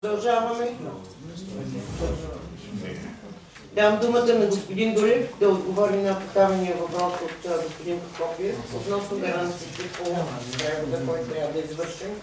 Продължаваме. Давам думата на господин Долев да отговори на поставения въпрос от господин Прокопиев относно гаранциите по превода, който трябва да извършим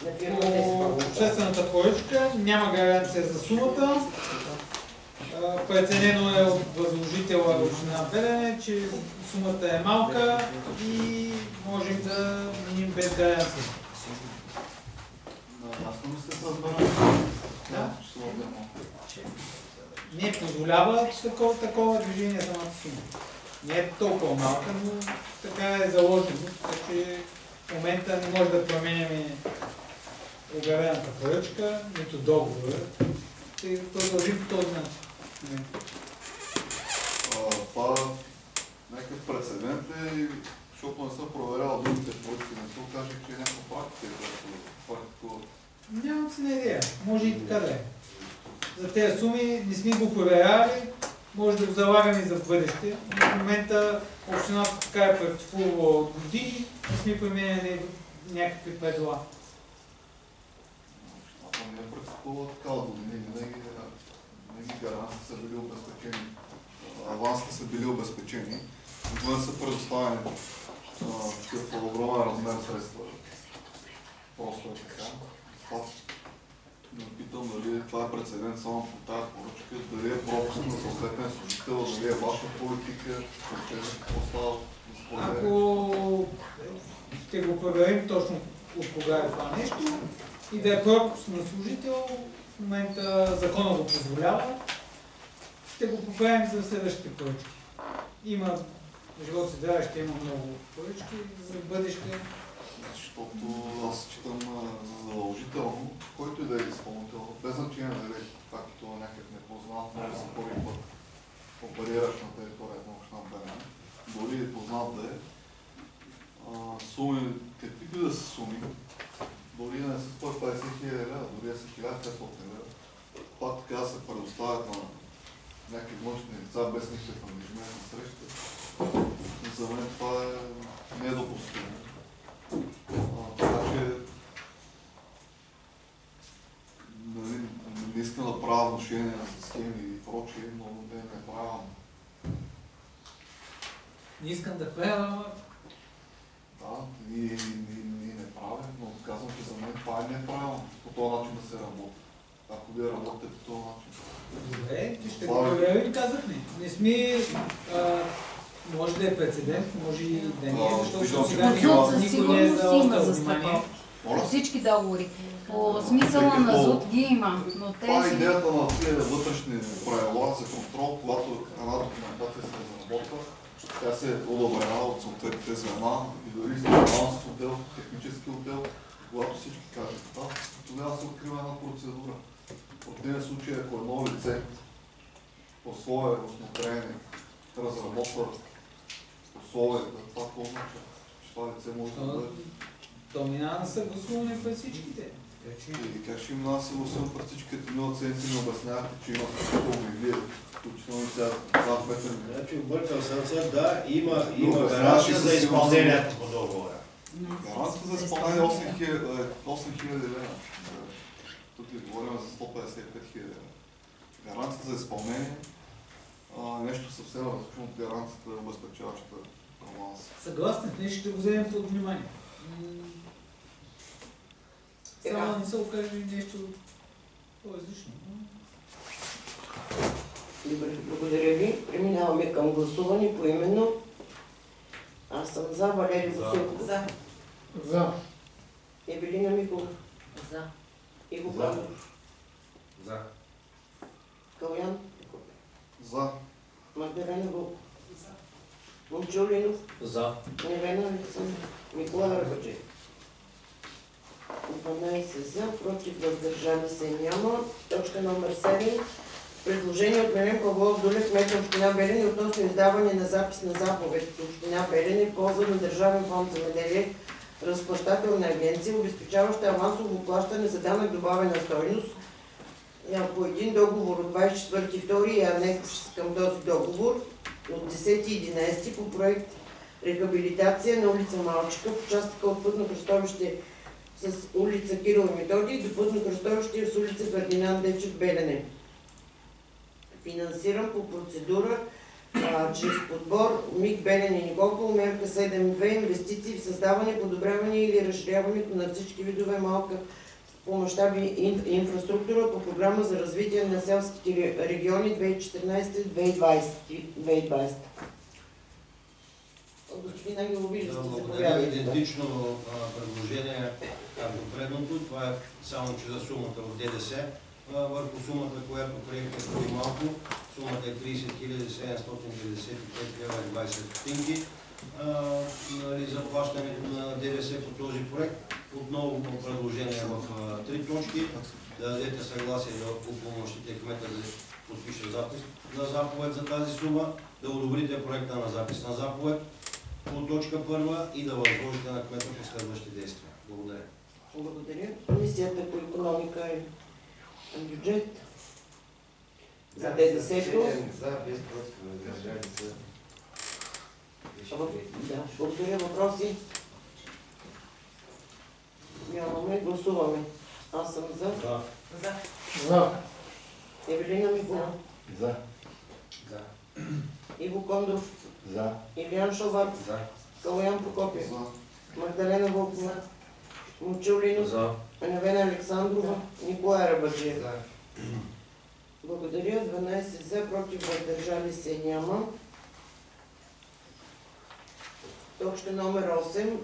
на фирмата. Обществената поръчка няма гаранция за сумата. Преценено е от възложителя община Белене, че сумата е малка и можем да минем без гаранция. Ясно ли сте разбрали? Да. Не позволява такова движение самата сума. Не е толкова малка, но така е заложено, така че в момента не може да променяме обявената поръчка, нито договора. Продължим по този начин. Това някакъв прецедент ли, защото не съм проверял другите поръчки, не се окаже, че е някаква практика, която Нямам си на идея. Може и така да е. За тези суми не сме го проверяли, може да го залагаме за бъдеще. В момента общината така е практикувала от години, не сме променяли някакви правила. Общината не е практикувала така от години, винаги гаранции са били обезпечени. Авансите са били обезпечени, но са предоставени такъв огромен размер средства. Просто е така. Не питам дали това е прецедент само по тази поръчка, дали е пропуск на съответен служител, дали е ваша политика, какво става? Ако ще го проверим точно от кога е това нещо и да е пропуск на служител, в момента закона го позволява, ще го поправим за следващите поръчки. Има, живот си здраве, ще има много поръчки за бъдеще. Защото аз считам за задължително, който и да е изпълнител, без значение дали както някакъв непознат, може да се първи път оперираш на територията на община Белене, дори и познат да е, суми, каквито да са суми, дори не са 150 000 лева, дори да са 1500 лева, това така се предоставят на някакви външни лица без никакъв ангажимент на среща. За мен това е недопустимо. Така че не искам да правя отношения за схеми и прочие, но не правя. Не искам да правя, Да, ние не правим, но казвам, че за мен това е неправилно по този начин да се работи. Ако вие работите по този начин. добре, ще го проверим, казахме. Не сме, може да е прецедент, може и да не е, защото сега никой не е заостал внимание. По всички договори. По смисъла на ЗУД ги има, но Това е тези... идеята на тези вътрешни правила за контрол, когато една документация се разработва, тя се одобрява от съответните звена и дори с финансов отдел, технически отдел, когато всички кажат това, тогава се открива една процедура. В противен случай, ако едно лице по свое усмотрение разработва условията, това какво означава? Че това лице може да бъде... То минава на съгласуване през всичките. И как ще има съгласуване през всички, като ми оценци ми обяснявате, че има изключително вие, включително и сега зад Петър. Значи объркал съм се, да, има гаранция за изпълнението по договора. Гаранцията за изпълнение е 8000 лева. Тук ви говорим за 155 000 лева. Гаранцията за изпълнение е нещо съвсем различно от гаранцията за обезпечаващата аванс. Съгласен, ние ще го вземем под внимание. Само не се окаже нещо по-различно. Добре, благодаря ви. Преминаваме към гласуване поименно. Аз съм за. Валерий Василков. За. За. Евелина Микова. За. Иво Павлов. За. Калян. За. Магдалена Вълков. За. Момчил Линов. За. Невена Александър. Николай Арбаджиев. 12 за, против, въздържали се няма. Точка номер 7. Предложение от Милен Павлов Долев, кмет на община Белене, относно издаване на запис на заповед от община Белене в полза на Държавен фонд земеделие, разплащателна агенция, обезпечаваща авансово плащане за данък добавена стойност по един договор от 24.2 и анекс към този договор от 10.11 по проект рехабилитация на улица Малчика в участъка от пътно кръстовище с улица Кирил и Методий до пътно кръстовище с улица Фердинанд Дечев, Белене. Финансиран по процедура чрез подбор МИГ Белене и Никопол, мерка 7.2, инвестиции в създаване, подобряване или разширяването на всички видове малка по мащаби инфраструктура по програма за развитие на селските региони 2014-2020. Господин Ангелов, виждате, Благодаря. Идентично предложение, както предното. Това е само че за сумата от ДДС. Върху сумата, която приехме преди малко, сумата е 30 795,20 лв. За плащането на ДДС по този проект. Отново предложение в 3 точки. Да дадете съгласие да упълномощите кмета да подпише запис на заповед за тази сума, да одобрите проекта на запис на заповед по точка 1 и да възложите на кмета последващи действия. Благодаря. Благодаря. Комисията по икономика и бюджет. За ДДС-то. За, без против, въздържали се. Да, благодаря. Въпроси? Нямаме. Гласуваме. Аз съм за. За. Евелина Михова. За. Иво Кондов. За. Илиян Шовар. За. Калоян Прокопиев. За. Магдалена Вълкова. Момчил Линов. За. Аневена Александрова. Николай Рабаджиев. За. Благодаря. 12 за, против, въздържали се няма. Точка номер 8.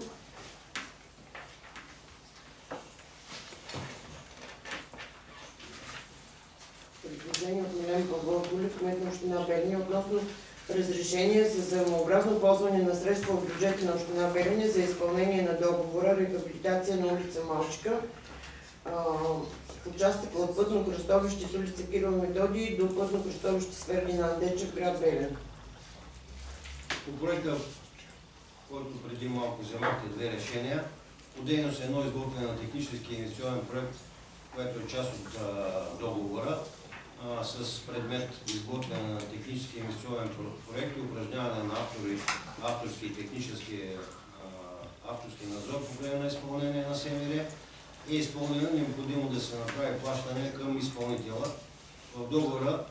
Предложение от Милен Павлов Гулев, кмет на община Белене, относно разрешение за взаимообразно ползване на средства от бюджета на община Белене за изпълнение на договора рехабилитация на улица Малчика, участък от пътно кръстовище с улица Кирил и Методий до пътно кръстовище с Фердинанд Дечев, град Белене. По проекта, който преди малко вземахте две решения, по дейност едно изготвяне на технически инвестиционен проект, което е част от договора, с предмет изготвяне на технически инвестиционен проект и упражняване на авторски и технически авторски надзор по време на изпълнение на СМР е изпълнено, необходимо да се направи плащане към изпълнителя. В договора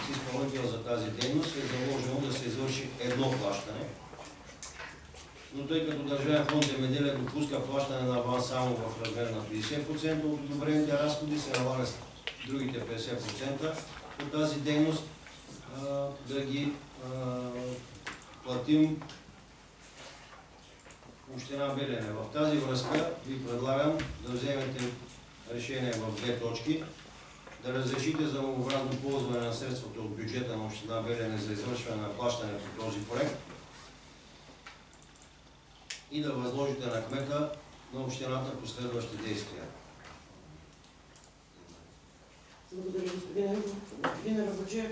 с изпълнител за тази дейност е заложено да се извърши едно плащане. Но тъй като Държавен фонд земеделие допуска плащане на аванс само в размер на 50% от одобрените разходи, се налага другите 50% от тази дейност да ги платим община Белене. В тази връзка ви предлагам да вземете решение в две точки, да разрешите за многообразно ползване на средствата от бюджета на община Белене за извършване на плащане по този проект и да възложите на кмета на общината последващи действия. Благодаря, господин Рабаджиев.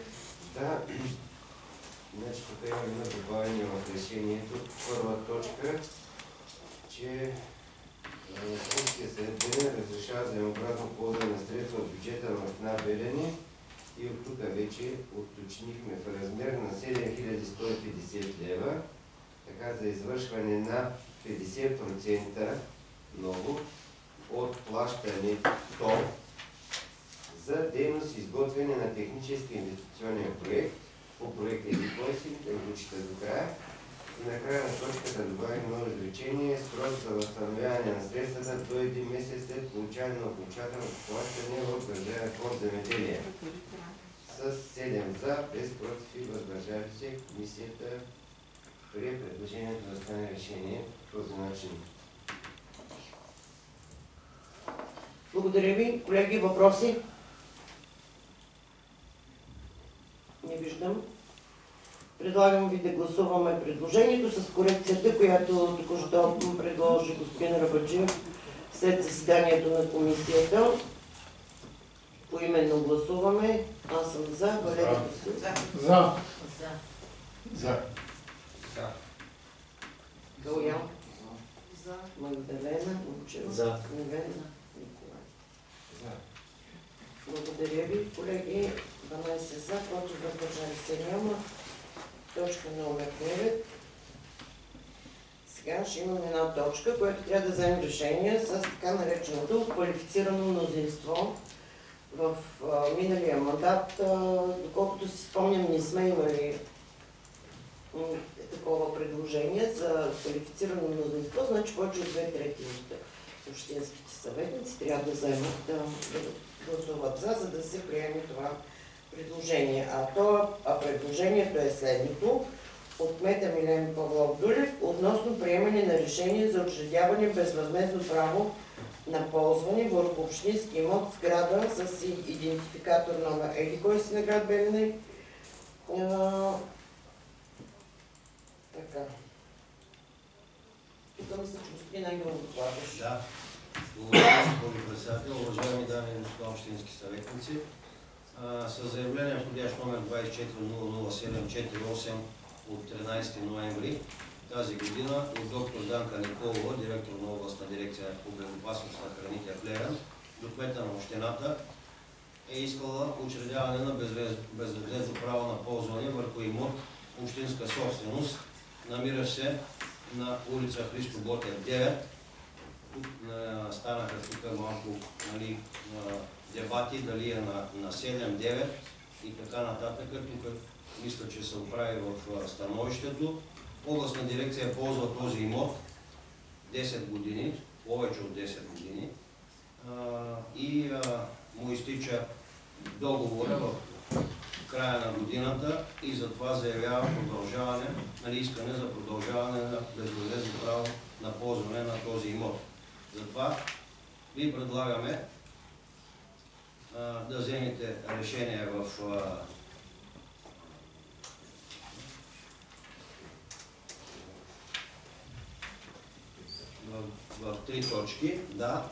Да, значи тук имаме добавение в решението. Първа точка, че Общинския съвет Белене разрешава взаимообразно ползване на средства от бюджета на община Белене и от тук вече уточнихме в размер на 7150 лева, така за извършване на 50% ново от плащането за дейност изготвяне на технически инвестиционен проект по проекта ЕДИПОСИ, да го чета до края. И накрая на точката добавим ново изречение, срок за възстановяване на средствата до 1 месец след получаване на окончателно плащане в Държавен фонд земеделие. С 7 за, без против и въздържали се, комисията прие предложението да стане решение по този начин. Благодаря ви. Колеги, въпроси? Не виждам. Предлагам ви да гласуваме предложението с корекцията, която току-що предложи господин Рабаджиев след заседанието на комисията. Поименно гласуваме. Аз съм за. Валерий Василев. За. За. Калоян. За. Магдалена. Момчил. За. Невена. Николай. За. Благодаря ви, колеги. 12 за, против, въздържали се няма. Точка номер 9. Сега ще имаме една точка, която трябва да вземе решение с така нареченото квалифицирано мнозинство. В миналия мандат, доколкото си спомням, не сме имали такова предложение за квалифицирано мнозинство, значи повече от 2/3 от общинските съветници трябва да вземат да гласуват за да се приеме това предложение. А предложението е следното: от кмета Милен Павлов Дулев относно приемане на решение за учредяване безвъзмездно право на ползване върху общински имот, сграда с идентификатор номер еди-кой си на град Белене. Така. Тук мисля, че господин Ангелов докладваш. Да. Благодаря, госпожо председател. Уважаеми дами и господа общински съветници, с заявление входящ номер 24-00748 от 13 ноември тази година от доктор Данка Николова, директор на областна дирекция по безопасност на храните в Левен, до кмета на общината, е искала учредяване на безвъзмездно право на ползване върху имот общинска собственост, намиращ се на улица Христо Ботев 9. Станаха тук малко дебати дали е на 7-9 и така нататък. Тук мисля, че се оправи в становището. Областна дирекция ползва този имот 10 години, повече от 10 години и му изтича договора в края на годината и затова заявява продължаване, искане за продължаване на безвъзмездно право на ползване на този имот. Затова ви предлагаме да вземете решение в 3 точки. Да.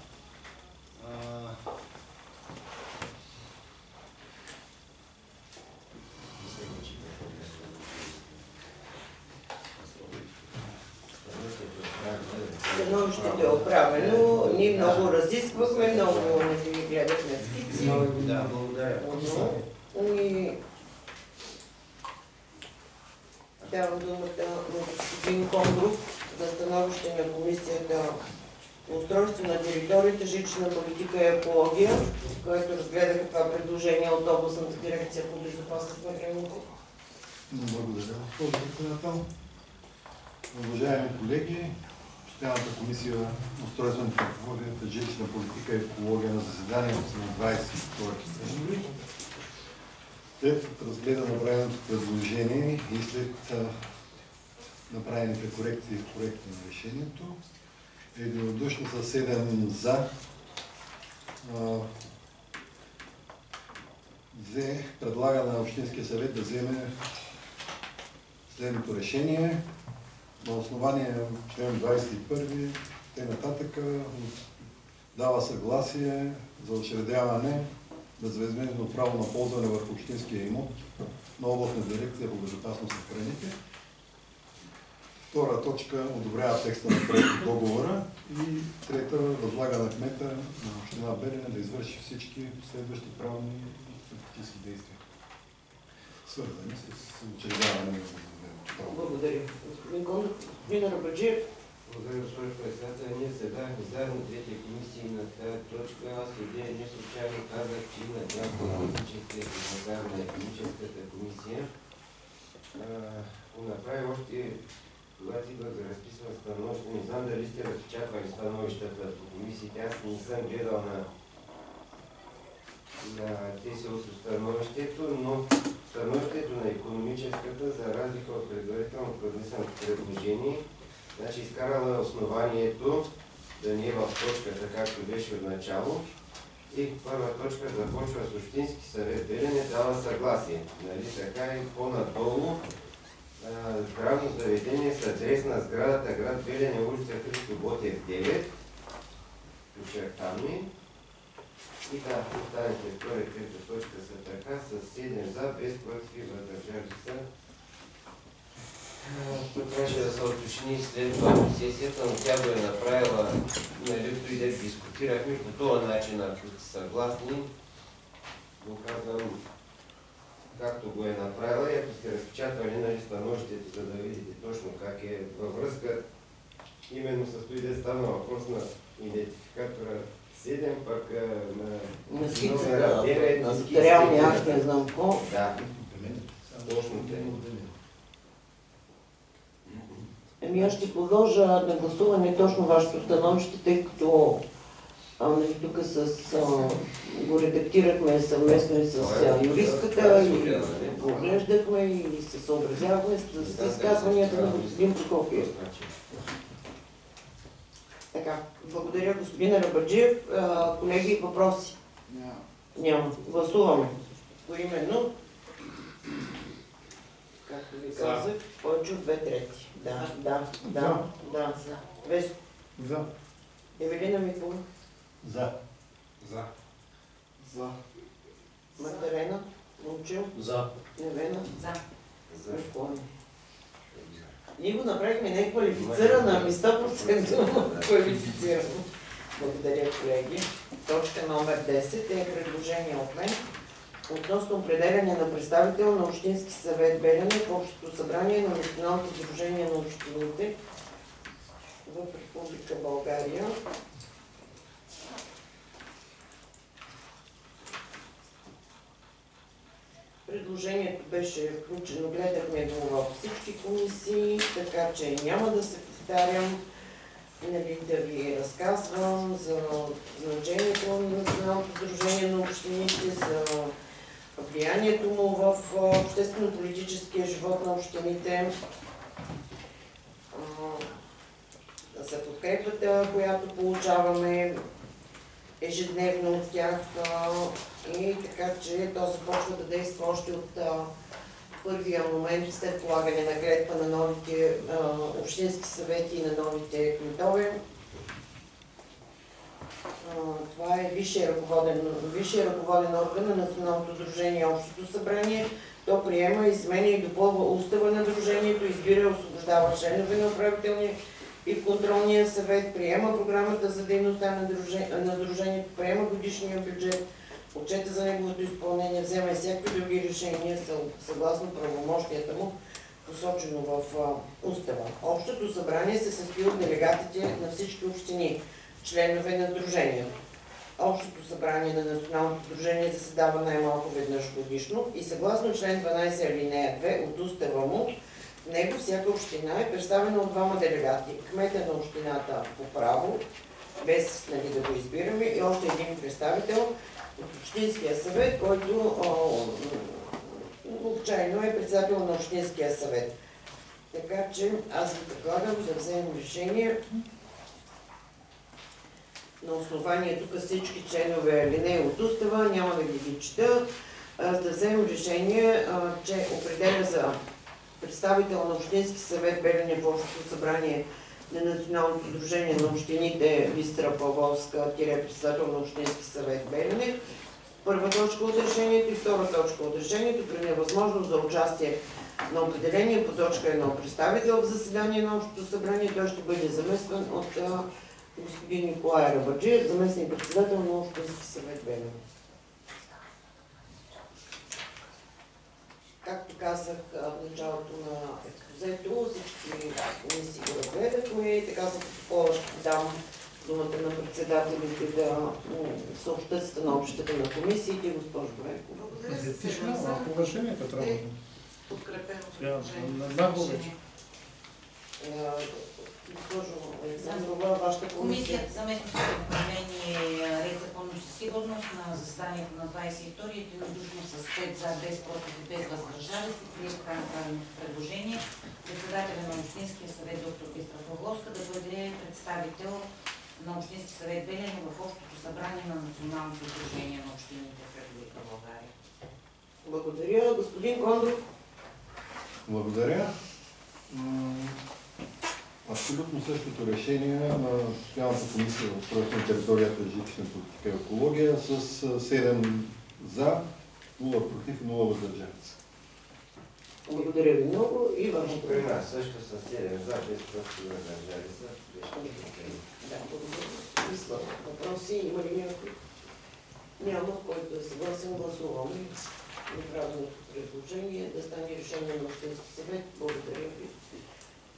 Становището е оправено, ние много разисквахме, много не гледахме скици. Да, благодаря. И давам думата на господин Кондров за становище на комисията по устройство на територията, жилищна политика и екология, който разгледаха това предложение от областната дирекция по безопасност на храните. Благодаря, госпожо председател. Уважаеми колеги, Постоянната комисия по устройство на територията, жилищна политика и екология на заседанието на 22 септември, след разгледа направеното предложение и след направените корекции в проекта на решението, единодушно с 7 за, предлага на Общинския съвет да вземе следното решение. На основание член 21 и нататък дава съгласие за учредяване безвъзмездно право на ползване върху общинския имот на областна дирекция по безопасност на храните. Втора точка одобрява текста на проекта договора и трета възлага на кмета на община Белене да извърши всички следващи правни и практически действия, свързани с учредяване на безвъзмездно право. Благодаря. Господин Кондов, господин Арабаджиев. Благодаря, госпожо председател. Ние седахме заедно двете комисии на тази точка. Аз един не случайно казах, че има една политическа и пазарна економическата комисия. Направи още, когато идвах да разписвам становище, не знам дали сте разпечатвали становищата по комисиите. Аз не съм гледал на тези становището, но становището на економическата, за разлика от предварително подписаното предложение, значи изкарала основанието да не е в точката, както беше от начало. И първа точка започва с Общински съвет Белене, дава съгласие. Нали така и по-надолу здравно заведение с адрес на сградата град Белене, улица Христо Ботев 9, очертани. И да, останете втора и трета точка са така, с 7 за, без против и въздържали са. Тук трябваше да се уточни след това сесията, но тя го е направила, нали, и да дискутирахме по този начин, ако сте съгласни. Го казвам както го е направила и ако сте разпечатвали, нали, становището, за да видите точно как е във връзка именно състои да стана въпрос на идентификатора 7, пък На скицата, на нотариалния акт, не знам какво. Да, точно те. Аз ще подложа на гласуване точно вашето становище, тъй като тук го редактирахме съвместно и с юристката и го оглеждахме и се съобразявахме с изказванията на господин Прокопиев. Така, благодаря господин Арабаджиев. Колеги, въпроси? Няма. Гласуваме. Поименно. Както ви казах, повече от 2/3. Да. Веско. За. Евелина Микова. За. За. Магдалена. Момчил. За. Невена. За. Микова. Ние го направихме не квалифицирана, ами 100% квалифицирано. Благодаря, колеги. Точка номер 10 е предложение от мен относно определяне на представител на Общински съвет Белене в Общото събрание на Националното сдружение на общините в Република България. Предложението беше включено, гледахме го във всички комисии, така че няма да се повтарям, да ви разказвам за значението на Националното сдружение на общините, за влиянието му в обществено-политическия живот на общините, за подкрепата, която получаваме ежедневно от тях, и така, че то започва да действа още от първия момент след полагане на клетва на новите общински съвети и на новите кметове. Това е висшия ръководен орган на Националното сдружение Общото събрание. То приема, изменя и допълва устава на сдружението, избира и освобождава членове на управителния и контролния съвет, приема програмата за дейността на сдружението, приема годишния бюджет, отчета за неговото изпълнение, взема и всякакви други решения съгласно правомощията му, посочено в устава. Общото събрание се състои от делегатите на всички общини, членове на сдружението. Общото събрание на Националното сдружение заседава най-малко веднъж годишно и съгласно член 12 алинея 2 от устава му, в него всяка община е представена от двама делегати. Кмета на общината по право, без да го избираме, и още един представител от Общинския съвет, който обичайно е председател на Общинския съвет. Така че аз ви предлагам да вземем решение на основание тук всички членове алинеи от устава, няма да ги чета, да вземем решение, че определя за представител на Общински съвет Белене в Общото събрание на Националното сдружение на общините Бистра Павловска, председател на Общински съвет Белене. Първа точка от решението и втора точка от решението: при невъзможност за участие на определение по точка 1 представител в заседание на Общото събрание, той ще бъде заместван от господин Николай Арабаджиев, заместник председател на Общински съвет Белене. Както казах в началото на експозето, всички комисии го разгледахме и така за протокола ще дам думата на председателите да съобщат становищата на комисиите. Госпожо Бойкова. Благодаря. Повършението трябва да подкрепено предложение. Госпожо Александрова, вашата комисия. Комисията за местно самоуправление, ред, законност и сигурност на заседанието на 22 единодушно с 5 за, без против и без въздържали се прие така направеното предложение председателя на Общинския съвет доктор Бистра Павловска да бъде представител на Общински съвет Белене в Общото събрание на Националното сдружение на общините в Република България. Благодаря. Господин Кондров. Благодаря. Абсолютно същото решение на Постоянната комисия в устройство на територията, жилищна политика и екология с 7 за, 0 против и 0 въздържали се. Благодаря ви много и вашето. При нас също с 7 за, без против и въздържали се. Да, благодаря. Въпроси има ли някой? Няма, който е съгласен, гласуваме направеното предложение да стане решение на Общински съвет. Благодаря ви.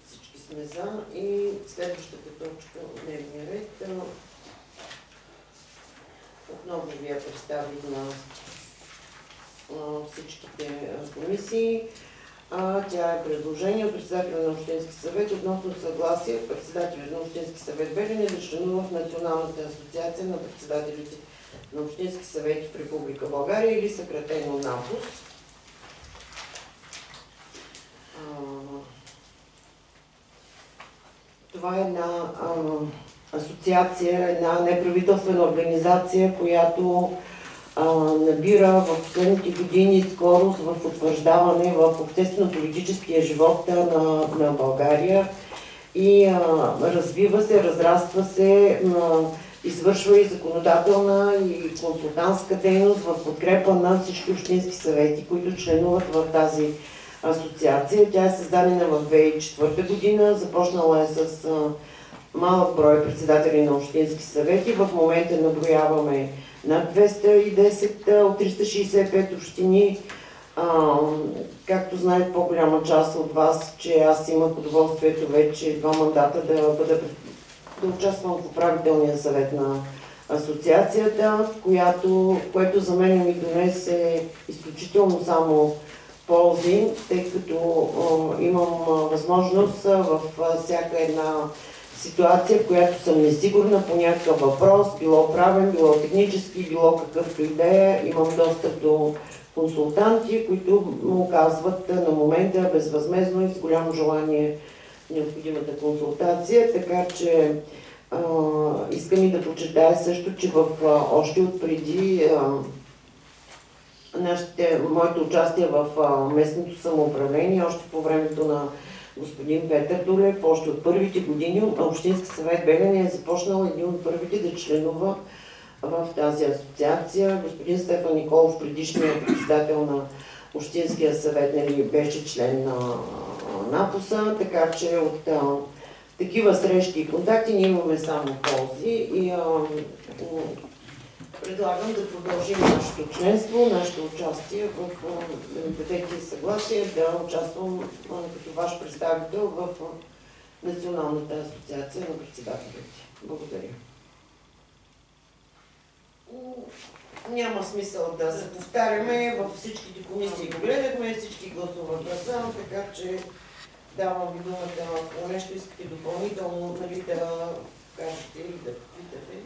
Всички сме сме за. И следващата точка от дневния ред. Отново ви я представих на всичките комисии. Тя е предложение от председателя на Общински съвет относно съгласие председателят на Общински съвет Белене да членува в Националната асоциация на председателите на Общински съвети в Република България или съкратено НАПОС. Това е една асоциация, една неправителствена организация, която набира в последните години скорост в утвърждаване в обществено-политическия живот на България и развива се, разраства се, извършва и законодателна и консултантска дейност в подкрепа на всички общински съвети, които членуват в тази асоциация. Тя е създадена в 2004 година, започнала е с малък брой председатели на общински съвети. В момента наброяваме над 210 от 365 общини. Както знаят по-голяма част от вас, че аз имах удоволствието вече 2 мандата да участвам в управителния съвет на асоциацията, което за мен ми донесе изключително само ползи, тъй като имам възможност в всяка една ситуация, в която съм несигурна по някакъв въпрос, било правен, било технически, било какъвто и да е, имам достъп до консултанти, които му оказват на момента безвъзмездно и с голямо желание необходимата консултация. Така че искам и да подчертая също, че още от преди моето участие в местното самоуправление, още по времето на господин Петър Дулев, още от първите години Общински съвет Белене е започнал един от първите да членува в тази асоциация. Господин Стефан Николов, предишният председател на Общинския съвет, беше член на НАПОСа, така че от такива срещи и контакти ние имаме само ползи и предлагам да продължим нашето членство, нашето участие в дадете съгласие да участвам като ваш представител в Националната асоциация на председателите. Благодаря. Няма смисъл да се повтаряме, във всичките комисии го гледахме, всички гласуваха за, така че давам ви думата, ако нещо искате допълнително, нали, да кажете или да питате.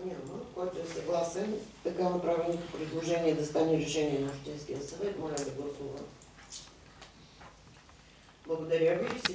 Няма. Който е съгласен, така направеното предложение да стане решение на Общинския съвет, моля да гласува. Благодаря ви.